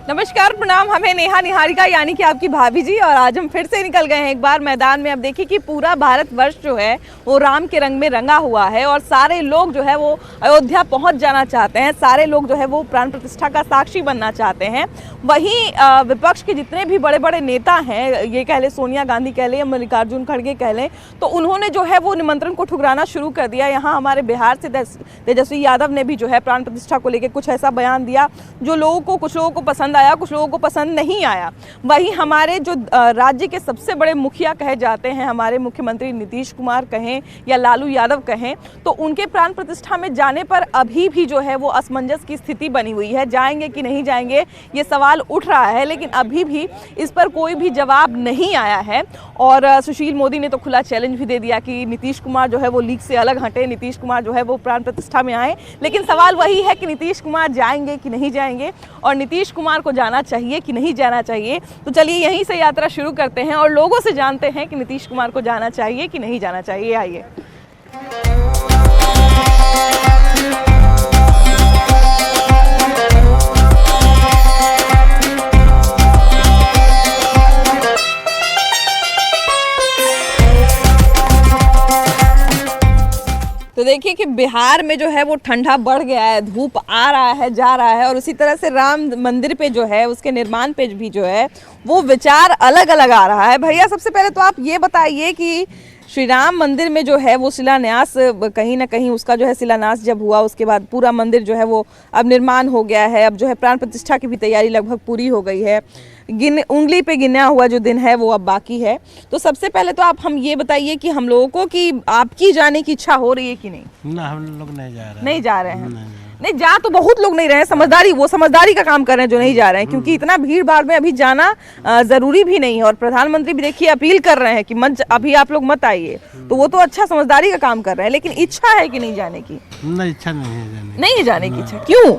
नमस्कार, प्रणाम। हमें नेहा निहारिका यानी कि आपकी भाभी जी, और आज हम फिर से निकल गए हैं एक बार मैदान में। अब देखिए कि पूरा भारतवर्ष जो है वो राम के रंग में रंगा हुआ है और सारे लोग जो है वो अयोध्या पहुंच जाना चाहते हैं। सारे लोग जो है वो प्राण प्रतिष्ठा का साक्षी बनना चाहते हैं। वहीं विपक्ष के जितने भी बड़े बड़े नेता हैं, ये कह लें सोनिया गांधी कह लें या मल्लिकार्जुन खड़गे कह लें, तो उन्होंने जो है वो निमंत्रण को ठुकराना शुरू कर दिया। यहाँ हमारे बिहार से तेजस्वी यादव ने भी जो है प्राण प्रतिष्ठा को लेकर कुछ ऐसा बयान दिया जो कुछ लोगों को पसंद आया, कुछ लोगों को पसंद नहीं आया। वहीं हमारे जो राज्य के सबसे बड़े मुखिया कहे जाते हैं, हमारे मुख्यमंत्री नीतीश कुमार कहें या लालू यादव कहें, तो उनके प्राण प्रतिष्ठा में जाने पर अभी भी जो है वो असमंजस की स्थिति बनी हुई है। जाएंगे कि नहीं जाएंगे ये सवाल उठ रहा है, लेकिन अभी भी इस पर कोई भी जवाब नहीं आया है। और सुशील मोदी ने तो खुला चैलेंज भी दे दिया कि नीतीश कुमार जो है वो लीग से अलग हटे, नीतीश कुमार जो है वो प्राण प्रतिष्ठा में आए। लेकिन सवाल वही है कि नीतीश कुमार जाएंगे कि नहीं जाएंगे और नीतीश कुमार को जाना चाहिए कि नहीं जाना चाहिए। तो चलिए यहीं से यात्रा शुरू करते हैं और लोगों से जानते हैं कि नीतीश कुमार को जाना चाहिए कि नहीं जाना चाहिए। आइए। तो देखिए कि बिहार में जो है वो ठंडा बढ़ गया है, धूप आ रहा है जा रहा है, और उसी तरह से राम मंदिर पे जो है उसके निर्माण पे भी जो है वो विचार अलग अलग आ रहा है। भैया सबसे पहले तो आप ये बताइए कि श्री राम मंदिर में जो है वो शिलान्यास, कहीं ना कहीं उसका जो है शिलान्यास जब हुआ उसके बाद पूरा मंदिर जो है वो अब निर्माण हो गया है। अब जो है प्राण प्रतिष्ठा की भी तैयारी लगभग पूरी हो गई है। उंगली पे गिना हुआ जो दिन है वो अब बाकी है। तो सबसे पहले तो आप हम ये बताइए कि हम लोगों को कि आपकी जाने की इच्छा हो रही है कि नहीं? ना, हम लोग नहीं जा रहे हैं। नहीं जा रहे हैं? नहीं जा तो बहुत लोग नहीं रहे हैं, समझदारी का काम कर रहे हैं जो नहीं जा रहे हैं, क्योंकि इतना भीड़ भाड़ में अभी जाना जरूरी भी नहीं है। और प्रधानमंत्री भी देखिए अपील कर रहे हैं कि अभी आप लोग मत आइए, तो वो तो अच्छा समझदारी का काम कर रहे हैं। लेकिन इच्छा है कि नहीं जाने की? नहीं, इच्छा नहीं है जाने। नहीं है जाने की इच्छा, क्यों?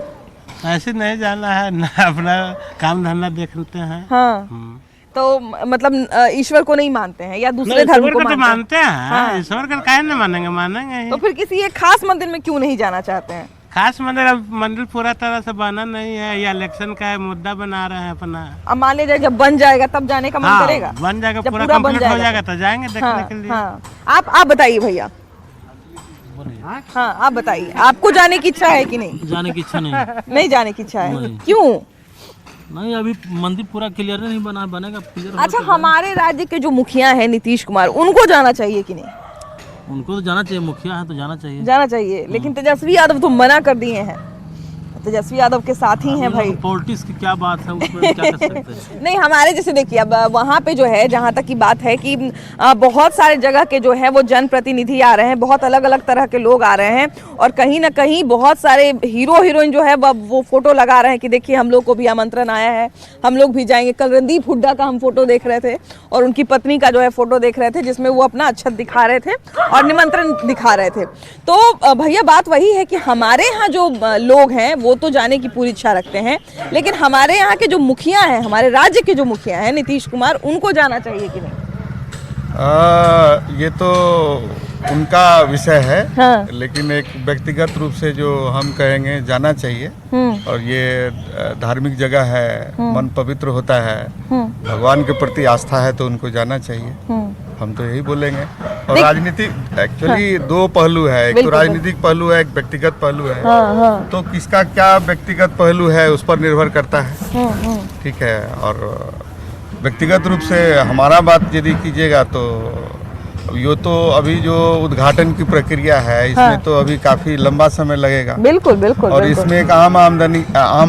ऐसे नहीं जाना है ना, अपना काम धंधा देखते हैं। हाँ, तो मतलब ईश्वर को नहीं मानते हैं या दूसरे धर्म को तो मानते हैं? हाँ। ईश्वर का काहे नहीं मानेंगे, मानेंगे ही। तो फिर किसी एक खास मंदिर में क्यों नहीं जाना चाहते हैं? खास मंदिर, अब मंदिर पूरा तरह से बना नहीं है, या इलेक्शन का मुद्दा बना रहे हैं अपना। अब मान लीजिए जब बन जाएगा तब जाने का मन करेगा? बन जाएगा, जब पूरा कंप्लीट हो जाएगा तो जाएंगे देखने के लिए। हाँ। आप बताइए भैया। हाँ, आप बताइए, आपको जाने की इच्छा है कि नहीं? जाने की इच्छा नहीं। नहीं जाने की इच्छा है, क्यों? नहीं, अभी मंदिर पूरा क्लियर नहीं बनेगा क्लियर। अच्छा, हमारे राज्य के जो मुखिया हैं नीतीश कुमार, उनको जाना चाहिए कि नहीं? उनको तो जाना चाहिए, मुखिया है तो जाना चाहिए। जाना चाहिए, लेकिन तेजस्वी यादव तो मना कर दिए हैं। तेजस्वी यादव के साथ ही हैं भाई। पॉलिटिक्स की क्या बात है, उस पर क्या कर सकते हैं? नहीं, हमारे जैसे देखिए अब वहाँ पे जो है, जहाँ तक की बात है कि बहुत सारे जगह के जो है वो जनप्रतिनिधि आ रहे हैं, बहुत अलग अलग तरह के लोग आ रहे हैं, और कहीं ना कहीं बहुत सारे हीरो हीरोइन जो है वो फोटो लगा रहे हैं कि देखिए हम लोग को भी आमंत्रण आया है, हम लोग भी जाएंगे। कल रणदीप हुड्डा का हम फोटो देख रहे थे और उनकी पत्नी का जो है फोटो देख रहे थे, जिसमें वो अपना अच्छत दिखा रहे थे और निमंत्रण दिखा रहे थे। तो भैया बात वही है कि हमारे यहाँ जो लोग हैं वो तो जाने की पूरी इच्छा रखते हैं, लेकिन हमारे यहाँ के जो मुखिया हैं, हमारे राज्य के जो मुखिया हैं नीतीश कुमार, उनको जाना चाहिए कि नहीं? ये तो उनका विषय है। हाँ। लेकिन एक व्यक्तिगत रूप से जो हम कहेंगे जाना चाहिए, और ये धार्मिक जगह है, मन पवित्र होता है, भगवान के प्रति आस्था है, तो उनको जाना चाहिए। हम तो यही बोलेंगे। और राजनीतिक एक्चुअली दो पहलू है, एक तो राजनीतिक पहलू है, एक व्यक्तिगत पहलू है। हाँ। तो किसका क्या व्यक्तिगत पहलू है उस पर निर्भर करता है। ठीक है। और व्यक्तिगत रूप से हमारा बात यदि कीजिएगा तो ये तो अभी जो उद्घाटन की प्रक्रिया है, इसमें तो अभी काफी लंबा समय लगेगा। बिल्कुल बिल्कुल। और इसमें एक आम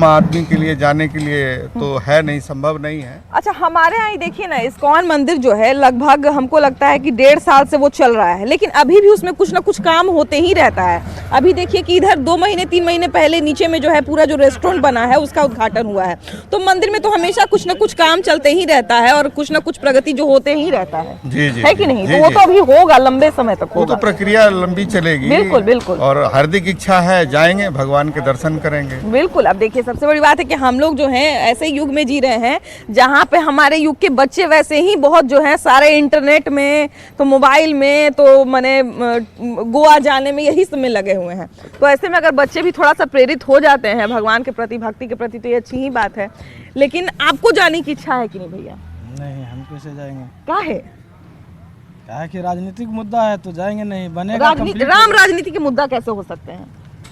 आदमी के लिए जाने के लिए तो है नहीं, संभव नहीं है। अच्छा, हमारे यहाँ देखिए ना, इस्कॉन मंदिर जो है लगभग हमको लगता है कि 1.5 साल से वो चल रहा है, लेकिन अभी भी उसमें कुछ ना कुछ काम होते ही रहता है। अभी देखिए कि इधर 2 महीने 3 महीने पहले नीचे में जो है पूरा जो रेस्टोरेंट बना है उसका उद्घाटन हुआ है। तो मंदिर में तो हमेशा कुछ ना कुछ काम चलते ही रहता है और कुछ ना कुछ प्रगति जो होते ही रहता है। जी जी, है कि नहीं? जी, तो वो तो अभी होगा, लंबे समय तक वो होगा। तो प्रक्रिया लंबी चलेगी। बिल्कुल, बिल्कुल। और हार्दिक इच्छा है, जाएंगे, भगवान के दर्शन करेंगे। बिल्कुल। अब देखिए, सबसे बड़ी बात है कि हम लोग जो हैं ऐसे युग में जी रहे हैं जहाँ पे हमारे युग के बच्चे वैसे ही बहुत जो है सारे इंटरनेट में, तो मोबाइल में, तो माने गोवा जाने में यही सब में लगे हुए हैं। तो ऐसे में अगर बच्चे भी थोड़ा सा प्रेरित हो जाते हैं भगवान के प्रति, भक्ति के प्रति, तो ये अच्छी ही बात है। लेकिन आपको जाने की इच्छा है कि नहीं भैया? नहीं, हम कैसे जाएंगे? क्या है? क्या है कि राजनीतिक मुद्दा है तो जाएंगे नहीं, बनेगा complete। राम राजनीति के मुद्दा कैसे हो सकते हैं?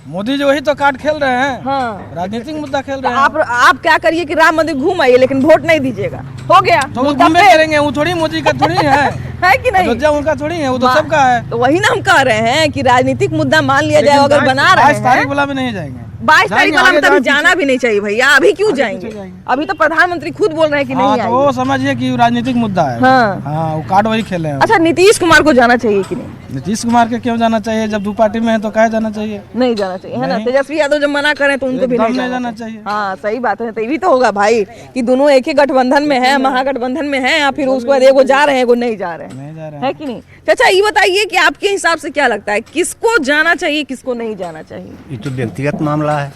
मोदी जी वही तो कार्ड खेल रहे हैं। हाँ। राजनीतिक मुद्दा खेल तो रहे हैं। आप क्या करिए कि राम मंदिर घूम आइए, लेकिन वोट नहीं दीजिएगा, हो गया तो वो मुद्दा घूमे पे। करेंगे, वो थोड़ी मोदी का थोड़ी है। है कि नहीं? अयोध्या उनका थोड़ी है, वो तो सबका है। तो वही ना हम कह रहे हैं कि राजनीतिक मुद्दा मान लिया जाए, अगर बना रहे 22 तारीख हैं वाला भी नहीं जाएंगे। 22 तारीख वाला में तभी जाना भी नहीं चाहिए भैया। अभी क्यों अभी जाएंगे? क्यों जाएंगे? अभी तो प्रधानमंत्री खुद बोल रहे हैं कि हाँ, नहीं तो आएंगे। वो समझिए कि राजनीतिक मुद्दा है। हाँ। हाँ, वो कार्ड वही खेले हैं। अच्छा, नीतीश कुमार को जाना चाहिए कि नहीं? नीतीश कुमार के क्यों जाना चाहिए? जब दो पार्टी में है तो कहे जाना चाहिए? नहीं जाना चाहिए, है ना? नहीं। तेजस्वी यादव जब मना करें तो उनको भी एकदम नहीं नहीं जाना जाना चाहिए। हाँ, सही बात है। तभी तो होगा भाई कि दोनों एक ही गठबंधन में है, महागठबंधन में है, या फिर उसके बाद एगो जा रहे हैं, एगो नहीं जा रहे हैं, नहीं जा रहे है हैं। कि नहीं? चाचा, ये बताइए कि आपके हिसाब से क्या लगता है, किसको जाना चाहिए, किसको नहीं जाना चाहिए? ये तो व्यक्तिगत मामला है।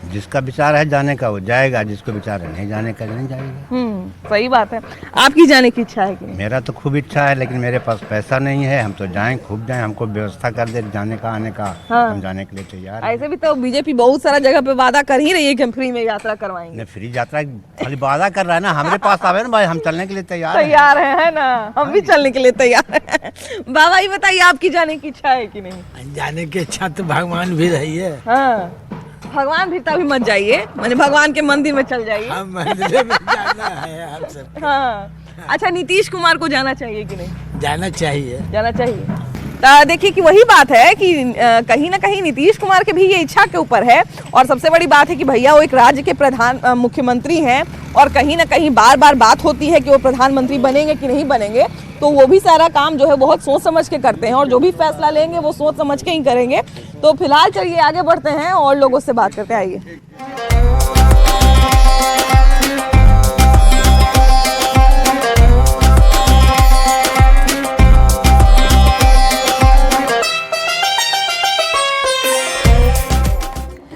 जिसका विचार है जाने का वो जाएगा, जिसको विचार है नहीं जाने का नहीं जाएगा। सही बात है। आपकी जाने की इच्छा है कि नहीं? मेरा तो खूब इच्छा है, लेकिन मेरे पास पैसा नहीं है। हम तो जाएं, खूब जाएं, हमको व्यवस्था कर दे जाने का, आने का। हाँ। हम जाने के लिए तैयार हैं। ऐसे भी तो बीजेपी बहुत सारा जगह पे वादा कर ही रही है कि हम फ्री में यात्रा करवाएंगे। नहीं, फ्री यात्रा खाली वादा कर रहा है ना, हमारे पास आवे ना भाई, हम चलने के लिए तैयार हैं। तैयार है ना? हम भी चलने के लिए तैयार हैं। बाबा, ये बताइए, आपकी जाने की इच्छा है कि नहीं? जाने की इच्छा तो भगवान भी रही है। हाँ, भगवान भी तभी मत जाइए, माने भगवान के मंदिर में चल जाइए। हम मंदिर में जाना है हम सब। हाँ। अच्छा, नीतीश कुमार को जाना चाहिए कि नहीं? जाना चाहिए। जाना चाहिए। तो देखिए कि वही बात है कि कहीं ना कहीं नीतीश कुमार के भी ये इच्छा के ऊपर है। और सबसे बड़ी बात है कि भैया वो एक राज्य के प्रधान मुख्यमंत्री हैं, और कहीं ना कहीं बार बार बात होती है कि वो प्रधानमंत्री बनेंगे कि नहीं बनेंगे। तो वो भी सारा काम जो है बहुत सोच समझ के करते हैं, और जो भी फैसला लेंगे वो सोच समझ के ही करेंगे। तो फिलहाल चलिए आगे बढ़ते हैं और लोगों से बात करते आइए।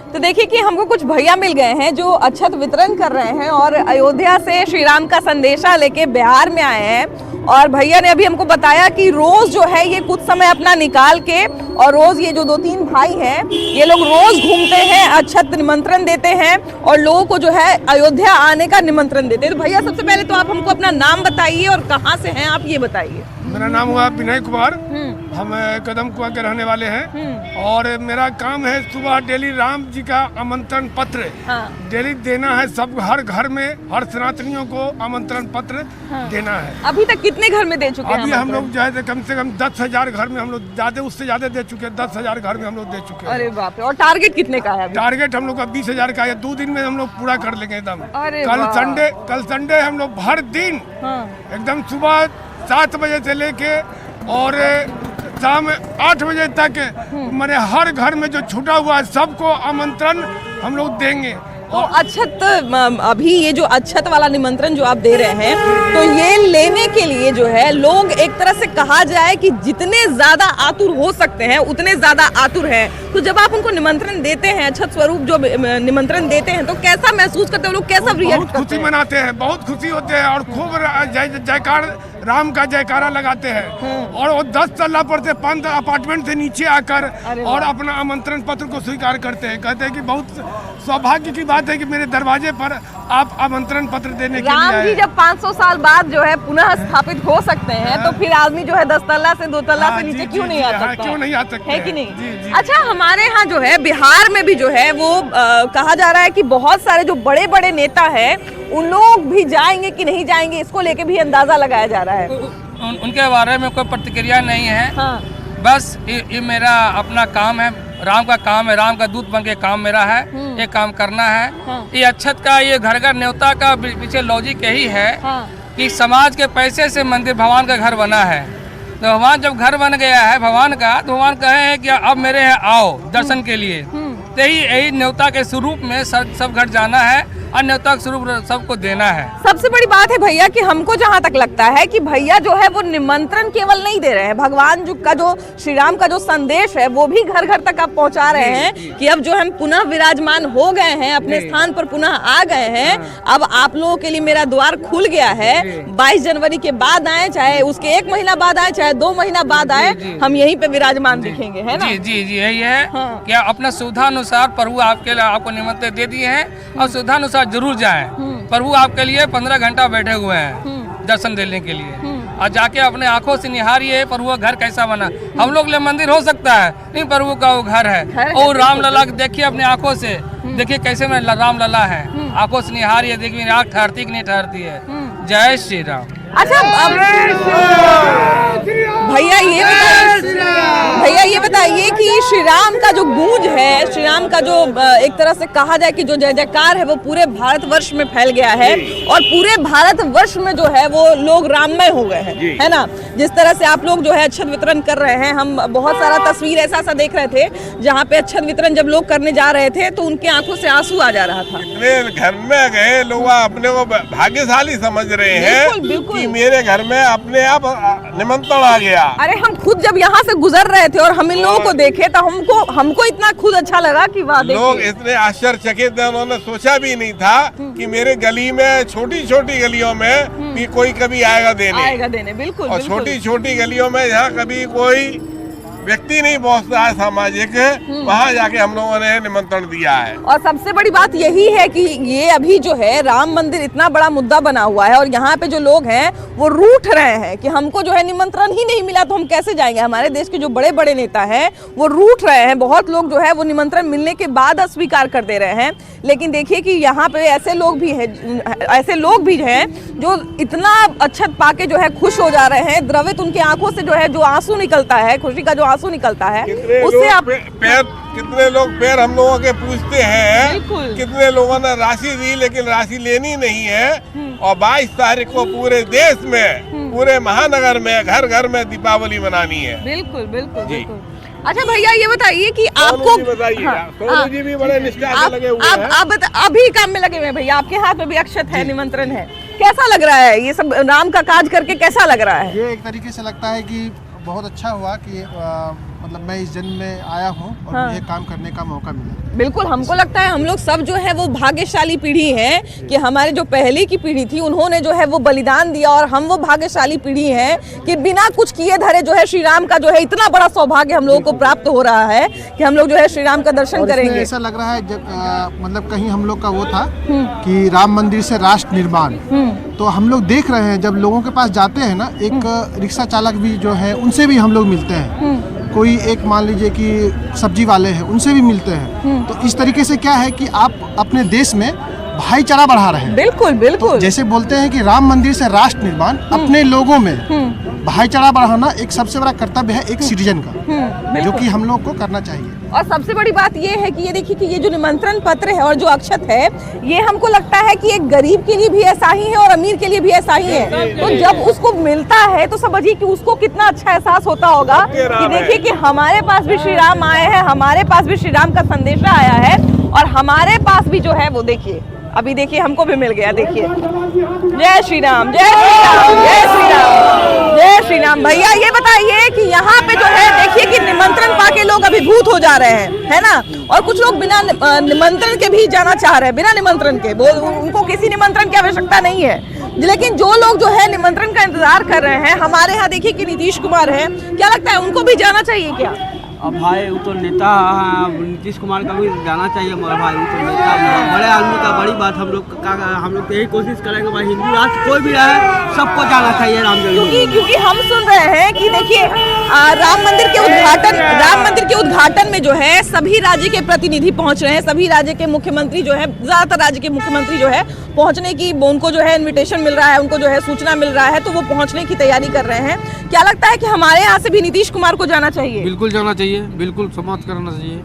तो देखिए कि हमको कुछ भैया मिल गए हैं जो अक्षत वितरण कर रहे हैं, और अयोध्या से श्री राम का संदेशा लेके बिहार में आए हैं। और भैया ने अभी हमको बताया कि रोज जो है ये कुछ समय अपना निकाल के, और रोज ये जो 2-3 भाई हैं ये लोग रोज घूमते हैं, अक्षत निमंत्रण देते हैं और लोगों को जो है अयोध्या आने का निमंत्रण देते हैं। तो भैया, सबसे पहले तो आप हमको अपना नाम बताइए और कहाँ से हैं आप, ये बताइए। मेरा नाम हुआ विनय कुमार। हम कदम कुआं के रहने वाले हैं, और मेरा काम है सुबह डेली राम जी का आमंत्रण पत्र डेली देना है। सब हर घर में हर सनातनियों को आमंत्रण पत्र देना है। अभी तक कितने घर में दे चुके हैं? अभी हम लोग जो है कम से कम 10,000 घर में हम लोग ज्यादा, उससे ज्यादा दे चुके हैं। 10,000 घर में हम लोग दे चुके हैं। अरे बाप रे! और टारगेट कितने का है अभी? टारगेट हम लोग का 20,000 का है। 2 दिन में हम लोग पूरा कर लेंगे एकदम। अरे कल वाह। संडे हम लोग हर दिन एकदम सुबह 7 बजे से लेके और शाम 8 बजे तक मैंने हर घर में जो छूटा हुआ है सबको आमंत्रण हम लोग देंगे। तो अक्षत, अभी ये जो अक्षत वाला निमंत्रण जो आप दे रहे हैं, तो ये लेने के लिए जो है लोग, एक तरह से कहा जाए कि जितने ज्यादा आतुर हो सकते हैं उतने ज्यादा आतुर हैं। तो जब आप उनको निमंत्रण देते हैं, अक्षत स्वरूप जो निमंत्रण देते हैं, तो कैसा महसूस करते हैं लोग, कैसा रिएक्ट बहुत खुशी मनाते हैं, बहुत खुशी होते हैं, और खूब जयकार राम का जयकारा लगाते हैं। और वो 10 तल्ला पर से 5 अपार्टमेंट से नीचे आकर और अपना आमंत्रण पत्र को स्वीकार करते हैं। कहते हैं कि बहुत सौभाग्य की बात है कि मेरे दरवाजे पर आप आमंत्रण पत्र देने के लिए राम आए। जी जब 500 साल बाद जो है पुनः स्थापित हो सकते हैं, तो फिर आदमी जो है 10 तल्ला से 2 तल्ला से नीचे क्यों नहीं आ सकता? क्यों नहीं आ सकते? है कि जी, नहीं? जी। अच्छा, हमारे यहाँ जो है बिहार में भी जो है वो कहा जा रहा है कि बहुत सारे जो बड़े बड़े नेता हैं उन लोग भी जाएंगे कि नहीं जाएंगे, इसको लेके भी अंदाजा लगाया जा रहा है। उनके बारे में कोई प्रतिक्रिया नहीं है। हाँ। बस ये मेरा अपना काम है, राम का काम है, राम का दूत बन के काम मेरा है, ये काम करना है। ये अक्षत का, ये घर घर न्योता का पीछे लॉजिक यही है कि समाज के पैसे से मंदिर भगवान का घर बना है। तो भगवान जब घर बन गया है भगवान का, तो भगवान कहे हैं कि अब मेरे यहाँ आओ दर्शन के लिए। तो यही न्योता के स्वरूप में सब घर जाना है और न्योता का स्वरूप सबको देना है। सबसे बड़ी बात है भैया कि हमको जहां तक लगता है कि भैया जो है वो निमंत्रण केवल नहीं दे रहे हैं, भगवान जो श्री राम का जो संदेश है वो भी घर घर तक आप पहुंचा रहे हैं कि अब जो हम पुनः विराजमान हो गए हैं, अपने स्थान पर पुनः आ गए हैं। अब आप लोगों के लिए मेरा द्वार खुल गया है। 22 जनवरी के बाद आए, चाहे उसके 1 महीना बाद आए, चाहे 2 महीना बाद आए, हम यहीं पे विराजमान दिखेंगे, है ना? जी जी जी, यही है। क्या अपना सुविधा अनुसार प्रभु आपको निमंत्रण दे दिए हैं और सुविधा अनुसार जरूर जाएं। प्रभु आपके लिए 15 घंटा बैठे हुए हैं दर्शन देने के लिए, और जाके अपने आंखों से निहारिए प्रभु का घर कैसा बना। हम लोग लिए मंदिर हो सकता है, नहीं प्रभु का वो घर है। और रामलला देखिए अपने आंखों से, देखिए कैसे में रामलला है, आंखों से निहारिए, देखिए आँख ठहरती कि नहीं ठहरती है। जय श्री राम। अच्छा भैया ये बताइए कि श्री राम का जो गूंज है, श्री राम का जो एक तरह से कहा जाए कि जो जय जयकार है वो पूरे भारतवर्ष में फैल गया है, और पूरे भारतवर्ष में जो है वो लोग राममय हो गए हैं, है ना? जिस तरह से आप लोग जो है अक्षत वितरण कर रहे हैं, हम बहुत सारा तस्वीर ऐसा देख रहे थे जहाँ पे अक्षत वितरण जब लोग करने जा रहे थे तो उनकी आंखों से आंसू आ जा रहा था। घर में गए लोग अपने को भाग्यशाली समझ रहे हैं कि मेरे घर में अपने आप निमंत्रण आ गया। अरे हम खुद जब यहाँ से गुजर रहे थे और हम इन लोगों को देखे तो हमको इतना खुद अच्छा लगा कि वाह, लोग इतने आश्चर्यचकित थे, उन्होंने सोचा भी नहीं था कि मेरे गली में, छोटी छोटी गलियों में भी कोई कभी आएगा देने। बिल्कुल। और छोटी छोटी गलियों में जहाँ कभी कोई व्यक्ति नहीं पहुंचता है सामाजिक, वहाँ जाके हम लोगों ने निमंत्रण दिया है। और सबसे बड़ी बात यही है कि ये अभी जो है राम मंदिर इतना बड़ा मुद्दा बना हुआ है और यहाँ पे जो लोग हैं वो रूठ रहे हैं कि हमको जो है निमंत्रण ही नहीं मिला तो हम कैसे जाएंगे। हमारे देश के जो बड़े बड़े नेता हैं वो रूठ रहे हैं, बहुत लोग जो है वो निमंत्रण मिलने के बाद अस्वीकार कर दे रहे हैं। लेकिन देखिए कि यहाँ पे ऐसे लोग भी हैं जो इतना अक्षत पाके जो है खुश हो जा रहे हैं, द्रवित उनकी आंखों से जो है जो आंसू निकलता है, खुशी का जो आंसू निकलता है, उससे आप कितने लोग पैर हम लोगों के पूछते हैं, कितने लोगों ने राशि दी लेकिन राशि लेनी नहीं है। और 22 तारीख को पूरे देश में, पूरे महानगर में, घर घर में दीपावली मनानी है। बिल्कुल बिल्कुल बिल्कुल। अच्छा भैया ये बताइए कि आपको सोनू जी भी बड़े निष्ठा से लगे हुए हैं। आप अभी काम में लगे हुए हैं भैया, आपके हाथ में भी अक्षत है, निमंत्रण है, कैसा लग रहा है ये सब राम का काज करके? कैसा लग रहा है? ये एक तरीके से लगता है कि बहुत अच्छा हुआ कि मतलब मैं इस जन्म में आया हूँ और मुझे काम करने का मौका मिला। बिल्कुल, हमको लगता है हम लोग सब जो है वो भाग्यशाली पीढ़ी है कि हमारे जो पहले की पीढ़ी थी उन्होंने जो है वो बलिदान दिया, और हम वो भाग्यशाली पीढ़ी है कि बिना कुछ किए धरे जो है श्री राम का जो है इतना बड़ा सौभाग्य हम लोगों को प्राप्त हो रहा है कि हम लोग जो है श्री राम का दर्शन करेंगे। ऐसा लग रहा है मतलब कहीं हम लोग का वो था कि राम मंदिर से राष्ट्र निर्माण, तो हम लोग देख रहे हैं जब लोगों के पास जाते हैं ना, एक रिक्शा चालक भी जो है उनसे भी हम लोग मिलते हैं, कोई एक मान लीजिए कि सब्जी वाले हैं उनसे भी मिलते हैं। तो इस तरीके से क्या है कि आप अपने देश में भाईचारा बढ़ा रहे हैं। बिल्कुल बिल्कुल। तो जैसे बोलते हैं कि राम मंदिर से राष्ट्र निर्माण, अपने लोगों में भाईचारा बढ़ाना एक सबसे बड़ा कर्तव्य है एक सिटीजन का, जो कि हम लोग को करना चाहिए। और सबसे बड़ी बात ये है कि ये देखिए कि ये जो निमंत्रण पत्र है और जो अक्षत है, ये हमको लगता है कि एक गरीब के लिए भी ऐसा ही है और अमीर के लिए भी ऐसा ही है। तो जब उसको मिलता है तो समझिए कि उसको कितना अच्छा एहसास होता होगा कि देखिए कि हमारे पास भी श्री राम आए हैं, हमारे पास भी श्री राम का संदेशा आया है, और हमारे पास भी जो है वो देखिए अभी देखिए हमको भी मिल गया। देखिए, जय श्री राम, जय श्री राम, जय श्री राम, जय श्री राम। भैया ये बताइए कि यहाँ पे जो है देखिए कि निमंत्रण पाके लोग अभिभूत हो जा रहे हैं, है ना? और कुछ लोग बिना निमंत्रण के भी जाना चाह रहे हैं, बिना निमंत्रण के, उनको किसी निमंत्रण की आवश्यकता नहीं है। लेकिन जो लोग जो है निमंत्रण का इंतजार कर रहे हैं, हमारे यहाँ देखिए कि नीतीश कुमार है, क्या लगता है उनको भी जाना चाहिए क्या? अब भाई वो तो नेता, नीतीश कुमार का भी जाना चाहिए, मगर भाई वो तो नेता बड़े आदमी का बड़ी बात। हम लोग तो यही कोशिश करेंगे भाई हिंदू राष्ट्र कोई भी रहे सबको जाना चाहिए राम जन्मभूमि। क्योंकि हम सुन रहे हैं कि देखिए राम मंदिर के उद्घाटन में जो है सभी राज्य के प्रतिनिधि पहुंच रहे हैं, सभी राज्य के मुख्यमंत्री जो है, ज्यादातर राज्य के मुख्यमंत्री जो है पहुंचने की, उनको जो है इन्विटेशन मिल रहा है, उनको जो है सूचना मिल रहा है, तो वो पहुंचने की तैयारी कर रहे हैं। क्या लगता है कि हमारे यहाँ से भी नीतीश कुमार को जाना चाहिए? बिल्कुल जाना चाहिए, बिल्कुल समाप्त करना चाहिए,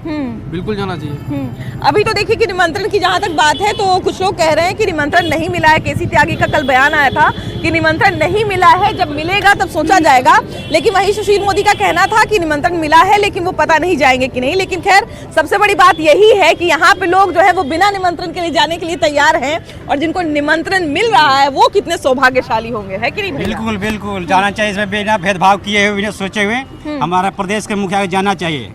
बिल्कुल जाना चाहिए। अभी तो देखिए कि निमंत्रण की जहाँ तक बात है तो कुछ लोग कह रहे हैं कि निमंत्रण नहीं मिला है। केसी त्यागी का कल बयान आया था कि कि निमंत्रण नहीं मिला है, जब मिलेगा तब सोचा जाएगा। लेकिन वहीं सुशील मोदी का कहना था कि निमंत्रण मिला है लेकिन वो पता नहीं जाएंगे कि नहीं। लेकिन खैर सबसे बड़ी बात यही है कि यहाँ पे लोग जो है वो बिना निमंत्रण के लिए जाने के लिए तैयार हैं, और जिनको निमंत्रण मिल रहा है वो कितने सौभाग्यशाली होंगे, है कि नहीं? बिल्कुल बिल्कुल जाना चाहिए, इसमें बिना भेदभाव किए हुए, बिना सोचे हुए हमारा प्रदेश के मुखिया को जाना चाहिए।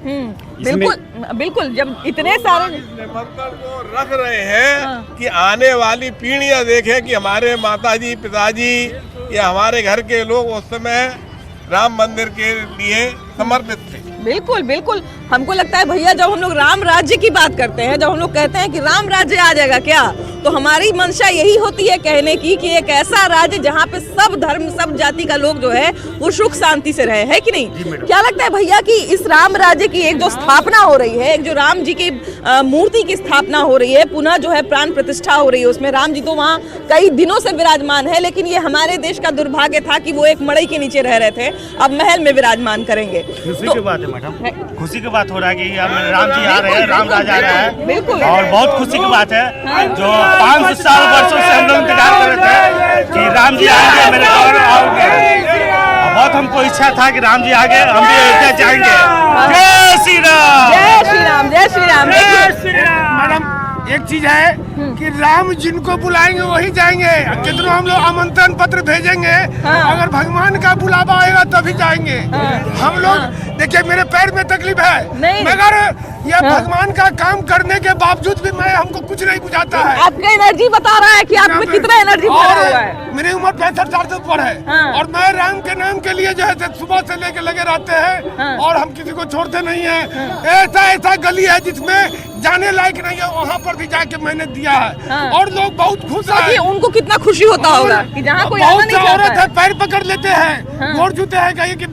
बिल्कुल बिल्कुल, जब इतने सारे निमंत्रण को रख रहे हैं कि आने वाली पीढ़ियां देखें कि हमारे माताजी पिताजी या हमारे घर के लोग उस समय राम मंदिर के लिए समर्पित थे। बिल्कुल बिल्कुल, हमको लगता है भैया जब हम लोग राम राज्य की बात करते हैं, जब हम लोग कहते हैं कि राम राज्य आ जाएगा क्या, तो हमारी मंशा यही होती है कहने की कि एक ऐसा राज्य जहाँ पे सब धर्म सब जाति का लोग जो है वो सुख शांति से रहे, है कि नहीं? क्या लगता है भैया कि इस राम राज्य की एक जो स्थापना हो रही है, एक जो राम जी की मूर्ति की स्थापना हो रही है, पुनः जो है प्राण प्रतिष्ठा हो रही है, उसमें राम जी तो वहाँ कई दिनों से विराजमान है, लेकिन ये हमारे देश का दुर्भाग्य था कि वो एक मड़ई के नीचे रह रहे थे, अब महल में विराजमान करेंगे। खुशी की बात है मैडम, खुशी की बात हो रहा है कि राम जी आ रहे हैं, राम राज आ रहा है, बिल्कुल, और बहुत खुशी की बात है। जो 500 साल वर्षों से हम लोग इंतजार कर रहे थे कि राम जी आएंगे, मेरे घर आओगे, बहुत हमको इच्छा था कि राम जी आगे, हम भी अयोध्या जाएंगे। जय श्री राम, जय श्री राम, जय श्री राम, जय श्री राम। मैडम एक चीज है कि राम जिनको बुलाएंगे वही जाएंगे, कितनों हम लोग आमंत्रण पत्र भेजेंगे, अगर भगवान का बुलावा आएगा तभी जाएंगे। हम लोग देखिए मेरे पैर में तकलीफ है, मगर यह भगवान का काम करने के बावजूद भी मैं हमको कुछ नहीं बुझाता है। आपका एनर्जी बता रहा है कि आप में कितना एनर्जी भरा हुआ है। मेरी उम्र 65 से ऊपर है, और मैं राम के नाम के लिए जो है सुबह से लेके लगे रहते हैं, और हम किसी को छोड़ते नहीं है। ऐसा ऐसा गली है जिसमें जाने लायक नहीं है, वहाँ पर भी जाके मैंने दिया है, और लोग बहुत खुश हैं। उनको कितना खुशी होता होगा कि जहाँ कोई आना नहीं चाहता औरत है पैर पकड़ लेते हैं, गोर जूते हैं, कहीं कि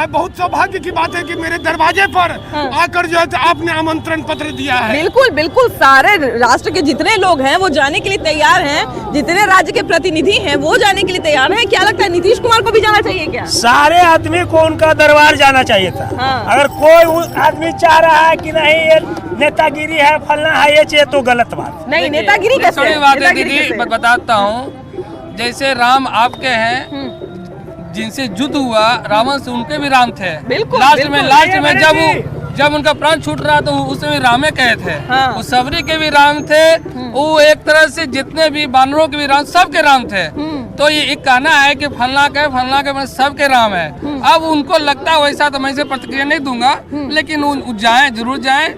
बहुत सौभाग्य की बात है कि मेरे दरवाजे पर आकर जो है आपने आमंत्रण पत्र दिया है। बिल्कुल बिल्कुल, सारे राष्ट्र के जितने लोग हैं वो जाने के लिए तैयार हैं, जितने राज्य के प्रतिनिधि हैं वो जाने के लिए तैयार हैं। क्या लगता है नीतीश कुमार को भी जाना चाहिए क्या? सारे आदमी को उनका दरबार जाना चाहिए था। अगर कोई आदमी चाह रहा है कि नहीं ये नेतागिरी है, फलना है, ये चाहिए, तो गलत बात। नहीं, नेतागिरी कैसे? थोड़ी बात है दीदी, बताता हूँ। जैसे राम आपके हैं, जिनसे युद्ध हुआ रावण से, उनके भी राम थे। लास्ट में जब उनका प्राण छूट रहा तो उसमें रामे कहे थे। वो सबरी के भी राम थे, वो एक तरह से जितने भी बानरों के भी राम, सबके राम थे। तो ये एक कहना है कि फलना के सबके राम है। अब उनको लगता है वैसा, तो मैं इसे प्रतिक्रिया नहीं दूंगा, लेकिन जाएं, जरूर जाएं,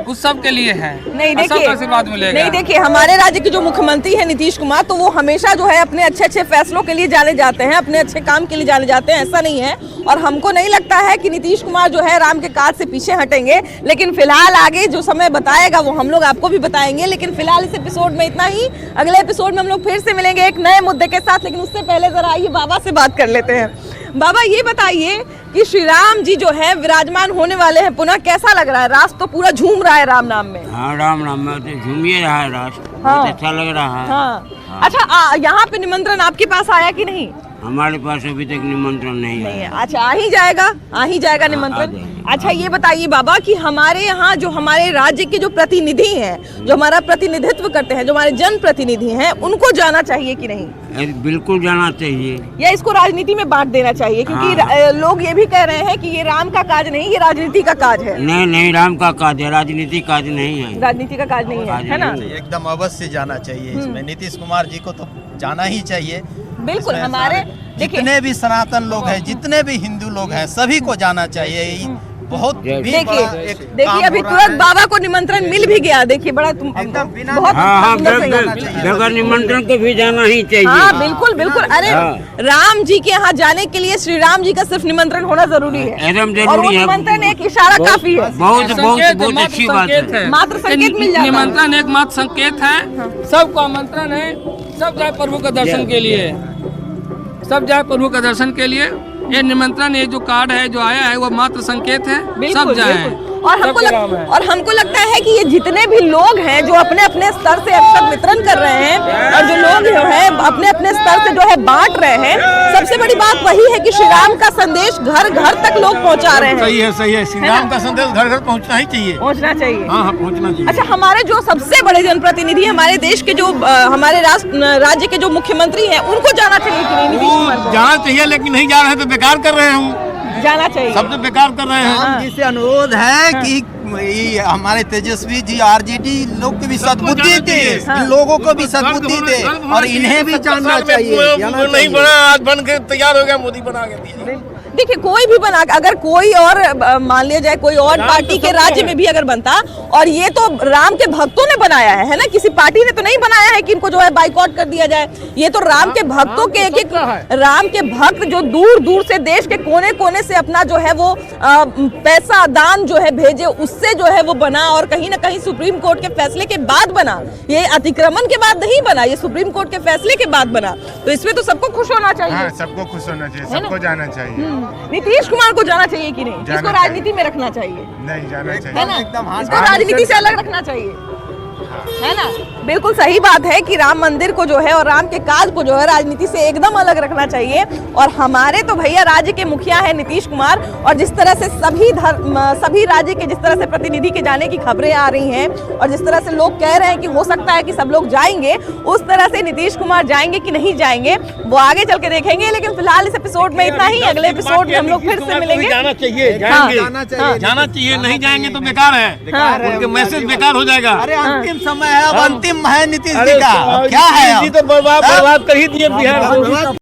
उस सब के लिए है। नहीं देखिए, आशीर्वाद मिलेगा। नहीं देखिए, हमारे राज्य के जो मुख्यमंत्री हैं नीतीश कुमार, तो वो हमेशा जो है अपने अच्छे अच्छे फैसलों के लिए जाने जाते हैं, अपने अच्छे काम के लिए जाने जाते हैं, ऐसा नहीं है। और हमको नहीं लगता है कि नीतीश कुमार जो है राम के काज से पीछे हटेंगे। लेकिन फिलहाल आगे जो समय बताएगा वो हम लोग आपको भी बताएंगे। लेकिन फिलहाल इस एपिसोड में इतना ही, अगले एपिसोड में हम लोग फिर से मिलेंगे एक नए मुद्दे के साथ। लेकिन उससे पहले जरा आइए बाबा से बात कर लेते हैं। बाबा ये बताइए कि श्री राम जी जो है विराजमान होने वाले हैं पुनः, कैसा लग रहा है? राष्ट्र तो पूरा झूम रहा है राम नाम में। हाँ, राम नाम में तो झूम ही रहा है राष्ट्र, बहुत अच्छा लग रहा है। हाँ। अच्छा, यहाँ पे निमंत्रण आपके पास आया कि नहीं? हमारे पास अभी तक निमंत्रण नहीं है। अच्छा, आ ही जाएगा निमंत्रण। अच्छा ये बताइए बाबा कि हमारे यहाँ जो हमारे राज्य के जो प्रतिनिधि हैं, जो हमारा प्रतिनिधित्व करते हैं, जो हमारे जन प्रतिनिधि हैं, उनको जाना चाहिए कि नहीं? बिल्कुल जाना चाहिए, या इसको राजनीति में बांट देना चाहिए? क्योंकि लोग ये भी कह रहे हैं कि ये राम का काज नहीं, ये राजनीति का काज है। नहीं, राम का काज है, राजनीति काज नहीं है। राजनीति का काज नहीं है ना? एकदम अवश्य जाना चाहिए इसमें। नीतीश कुमार जी को तो जाना ही चाहिए। बिल्कुल, हमारे जितने भी सनातन लोग हैं, जितने भी हिंदू लोग हैं, सभी को जाना चाहिए। बहुत देखिए अभी तुरंत बाबा को निमंत्रण मिल भी गया। देखिए बड़ा बहुत बगैर निमंत्रण को भी जाना ही चाहिए। हाँ बिल्कुल बिल्कुल। अरे राम जी के यहाँ जाने के लिए श्री राम जी का सिर्फ निमंत्रण होना जरूरी है, एकदम जरूरी है। निमंत्रण एक इशारा काफी है, बहुत अच्छी बात है। मात्र संकेत मिल जाता है। निमंत्रण एक मात्र संकेत है, सबको आमंत्रण है, सब जाए प्रभु का दर्शन के लिए, सब जाए प्रभु का दर्शन के लिए। ये निमंत्रण, ये जो कार्ड है जो आया है वो मात्र संकेत है, सब जाए। और हमको लगता है कि ये जितने भी लोग हैं जो अपने अपने स्तर से अक्षत वितरण कर रहे हैं और जो लोग जो है अपने अपने स्तर से जो है बांट रहे हैं, सबसे बड़ी बात वही है कि श्री राम का संदेश घर घर तक लोग पहुंचा रहे हैं। सही है श्री राम का संदेश घर घर पहुंचना ही चाहिए। पहुंचना चाहिए। हाँ, पहुंचना चाहिए। अच्छा, हमारे जो सबसे बड़े जनप्रतिनिधि हमारे देश के जो हमारे राज्य के जो मुख्यमंत्री हैं, उनको जाना चाहिए कि नहीं? नीतीश कुमार को जाना चाहिए, लेकिन नहीं जा रहे हैं तो बेकार कर रहे हैं। जाना चाहिए, सब तो बेकार कर रहे हैं। हाँ। जिससे अनुरोध है कि हमारे तेजस्वी जी आरजेडी लोग को भी सद्बुद्धि दे, इन लोगों को भी सद्बुद्धि दे और इन्हें भी जानना चाहिए। नहीं बना, आज बन के तैयार हो गया, मोदी बना के। देखिए, कोई भी बना, अगर कोई और मान लिया जाए कोई और पार्टी के राज्य में भी अगर बनता, और ये तो राम के भक्तों ने बनाया है ना, किसी पार्टी ने तो नहीं बनाया है कि इनको जो है बाइकआउट कर दिया जाए। ये तो राम के भक्तों के एक राम के भक्त जो दूर दूर से देश के कोने कोने से अपना जो है वो पैसा दान जो है भेजे, उससे जो है वो बना, और कहीं ना कहीं सुप्रीम कोर्ट के फैसले के बाद बना। ये अतिक्रमण के बाद नहीं बना, ये सुप्रीम कोर्ट के फैसले के बाद बना। तो इसमें तो सबको खुश होना चाहिए। सबको खुश होना चाहिए, सबको जाना चाहिए। नीतीश कुमार को जाना चाहिए कि नहीं? इसको राजनीति में रखना चाहिए, नहीं जाना चाहिए, है ना? इसको राजनीति से अलग रखना चाहिए, है ना? बिल्कुल सही बात है कि राम मंदिर को जो है और राम के काज को जो है राजनीति से एकदम अलग रखना चाहिए। और हमारे तो भैया राज्य के मुखिया है नीतीश कुमार, और जिस तरह से सभी राज्य के जिस तरह से प्रतिनिधि के जाने की खबरें आ रही हैं और जिस तरह से लोग कह रहे हैं कि हो सकता है कि सब लोग जाएंगे, उस तरह से नीतीश कुमार जाएंगे कि नहीं जाएंगे वो आगे चल के देखेंगे। लेकिन फिलहाल इस एपिसोड में इतना ही, अगले एपिसोड में हम लोग फिर से मिलेंगे। जाना चाहिए, जाना चाहिए, नहीं जाएंगे तो बेकार है, उनके मैसेज बेकार हो जाएगा। अरे अंतिम समय है, अब अंतिम है नीतीश जी का, क्या है? तो बर्बाद कर ही दिए बिहार।